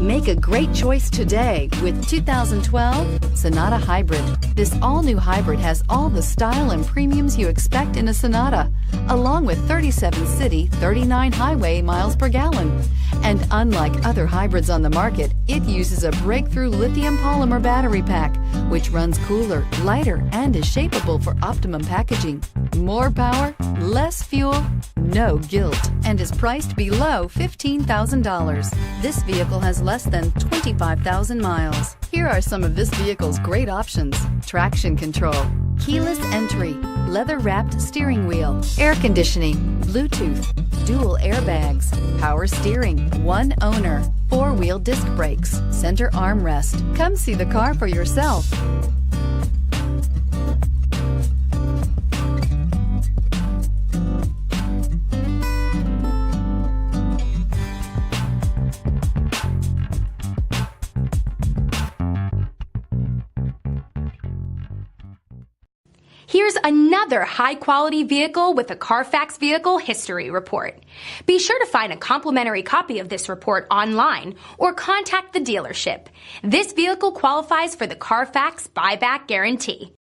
Make a great choice today with 2012 Sonata Hybrid. This all-new hybrid has all the style and premiums you expect in a Sonata, along with 37 city, 39 highway miles per gallon. And unlike other hybrids on the market, it uses a breakthrough lithium polymer battery pack, which runs cooler, lighter, and is shapeable for optimum packaging. More power, less fuel, no guilt, and is priced below $15,000. This vehicle has less than 25,000 miles. Here are some of this vehicle's great options: traction control, keyless entry, leather-wrapped steering wheel, air conditioning, Bluetooth, dual airbags, power steering, one owner, four-wheel disc brakes, center armrest. Come see the car for yourself. Here's another high-quality vehicle with a CARFAX Vehicle History Report. Be sure to find a complimentary copy of this report online or contact the dealership. This vehicle qualifies for the CARFAX Buyback Guarantee.